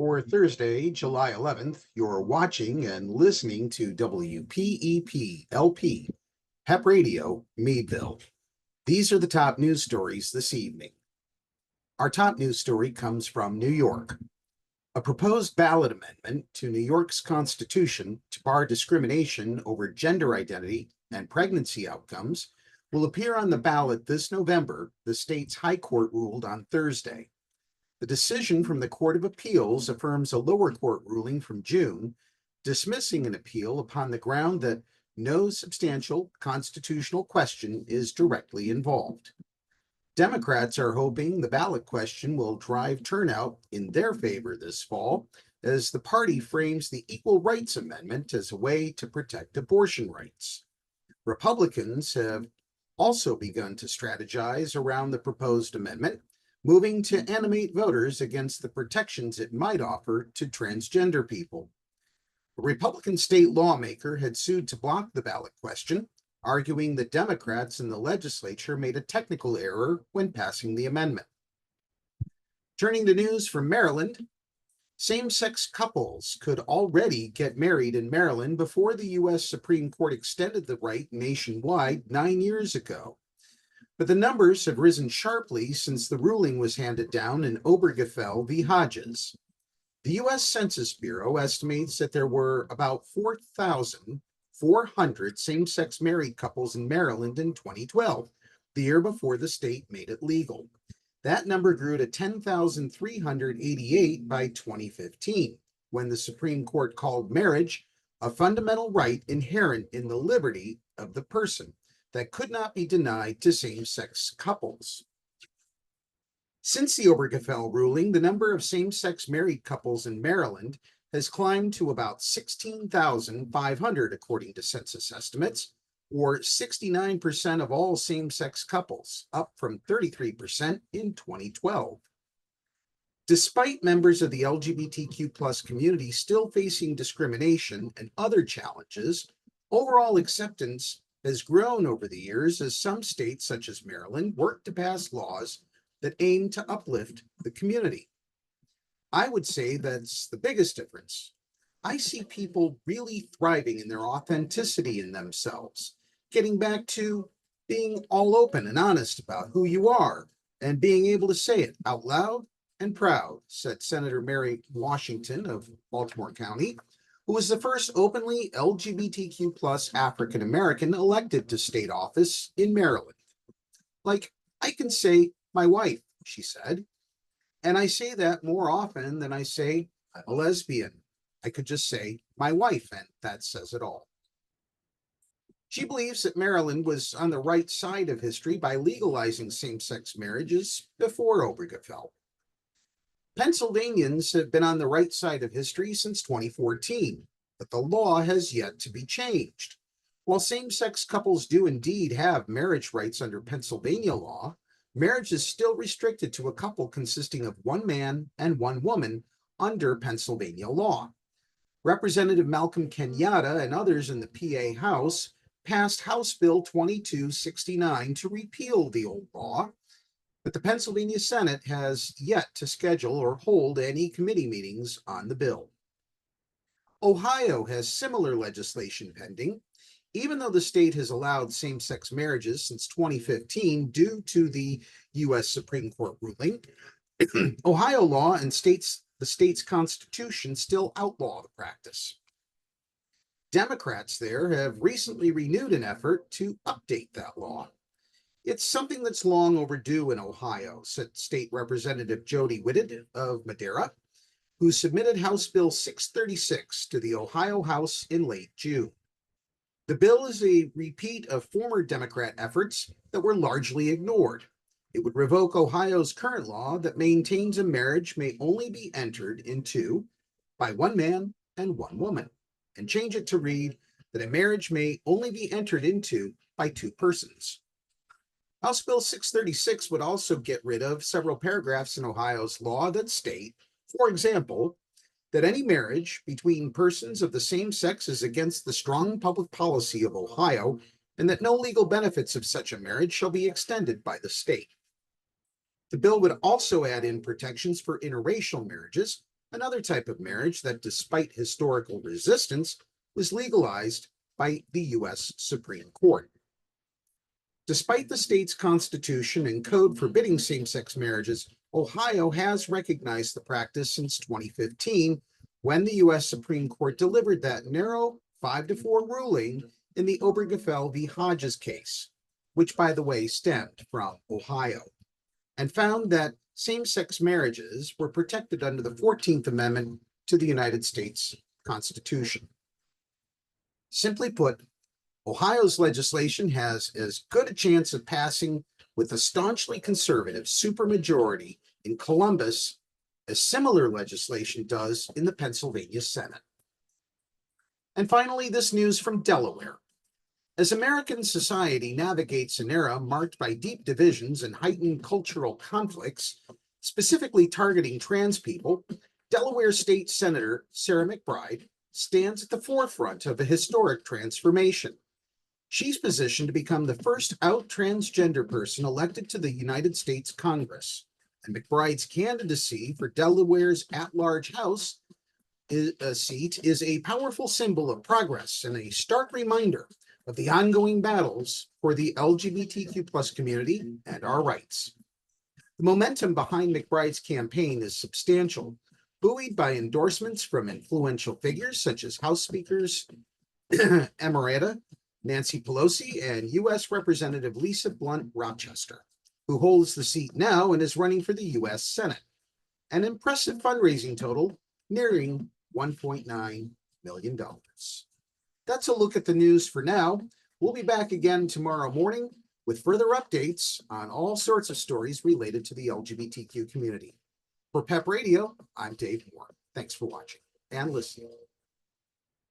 For Thursday, July 11th, you're watching and listening to WPEP LP, PEP Radio, Meadville. These are the top news stories this evening. Our top news story comes from New York. A proposed ballot amendment to New York's Constitution to bar discrimination over gender identity and pregnancy outcomes will appear on the ballot this November, the state's High Court ruled on Thursday. The decision from the Court of Appeals affirms a lower court ruling from June, dismissing an appeal upon the ground that no substantial constitutional question is directly involved. Democrats are hoping the ballot question will drive turnout in their favor this fall, as the party frames the Equal Rights Amendment as a way to protect abortion rights. Republicans have also begun to strategize around the proposed amendment, moving to animate voters against the protections it might offer to transgender people. A Republican state lawmaker had sued to block the ballot question, arguing that Democrats in the legislature made a technical error when passing the amendment. Turning to news from Maryland, same-sex couples could already get married in Maryland before the U.S. Supreme Court extended the right nationwide 9 years ago. But the numbers have risen sharply since the ruling was handed down in Obergefell v. Hodges. The U.S. Census Bureau estimates that there were about 4,400 same-sex married couples in Maryland in 2012, the year before the state made it legal. That number grew to 10,388 by 2015, when the Supreme Court called marriage a fundamental right inherent in the liberty of the person that could not be denied to same-sex couples. Since the Obergefell ruling, the number of same-sex married couples in Maryland has climbed to about 16,500, according to census estimates, or 69% of all same-sex couples, up from 33% in 2012. Despite members of the LGBTQ+ community still facing discrimination and other challenges, overall acceptance has grown over the years as some states, such as Maryland, work to pass laws that aim to uplift the community. I would say that's the biggest difference. I see people really thriving in their authenticity in themselves, getting back to being all open and honest about who you are and being able to say it out loud and proud, said Senator Mary Washington of Baltimore County, who was the first openly LGBTQ+ African American elected to state office in Maryland. Like, I can say my wife, she said, and I say that more often than I say I'm a lesbian. I could just say my wife, and that says it all. She believes that Maryland was on the right side of history by legalizing same-sex marriages before Obergefell. Pennsylvanians have been on the right side of history since 2014, but the law has yet to be changed. While same-sex couples do indeed have marriage rights under Pennsylvania law, marriage is still restricted to a couple consisting of one man and one woman under Pennsylvania law. Representative Malcolm Kenyatta and others in the PA House passed House Bill 2269 to repeal the old law, but the Pennsylvania Senate has yet to schedule or hold any committee meetings on the bill. Ohio has similar legislation pending. Even though the state has allowed same-sex marriages since 2015 due to the U.S. Supreme Court ruling, Ohio law and the state's constitution still outlaw the practice. Democrats there have recently renewed an effort to update that law. It's something that's long overdue in Ohio, said State Representative Jody Whitted of Madera, who submitted House Bill 636 to the Ohio House in late June. The bill is a repeat of former Democrat efforts that were largely ignored. It would revoke Ohio's current law that maintains a marriage may only be entered into by one man and one woman, and change it to read that a marriage may only be entered into by two persons. House Bill 636 would also get rid of several paragraphs in Ohio's law that state, for example, that any marriage between persons of the same sex is against the strong public policy of Ohio, and that no legal benefits of such a marriage shall be extended by the state. The bill would also add in protections for interracial marriages, another type of marriage that, despite historical resistance, was legalized by the U.S. Supreme Court. Despite the state's constitution and code forbidding same-sex marriages, Ohio has recognized the practice since 2015, when the U.S. Supreme Court delivered that narrow 5-4 ruling in the Obergefell v. Hodges case, which, by the way, stemmed from Ohio, and found that same-sex marriages were protected under the 14th Amendment to the United States Constitution. Simply put, Ohio's legislation has as good a chance of passing with a staunchly conservative supermajority in Columbus as similar legislation does in the Pennsylvania Senate. And finally, this news from Delaware. As American society navigates an era marked by deep divisions and heightened cultural conflicts, specifically targeting trans people, Delaware State Senator Sarah McBride stands at the forefront of a historic transformation. She's positioned to become the first out transgender person elected to the United States Congress, and McBride's candidacy for Delaware's at-large House seat is a powerful symbol of progress and a stark reminder of the ongoing battles for the LGBTQ+ community and our rights. The momentum behind McBride's campaign is substantial, buoyed by endorsements from influential figures such as House Speakers Emerita Nancy Pelosi and U.S. Representative Lisa Blunt Rochester, who holds the seat now and is running for the U.S. Senate. An impressive fundraising total nearing $1.9 million. That's a look at the news for now. We'll be back again tomorrow morning with further updates on all sorts of stories related to the LGBTQ community. For PEP Radio, I'm Dave Moore. Thanks for watching and listening.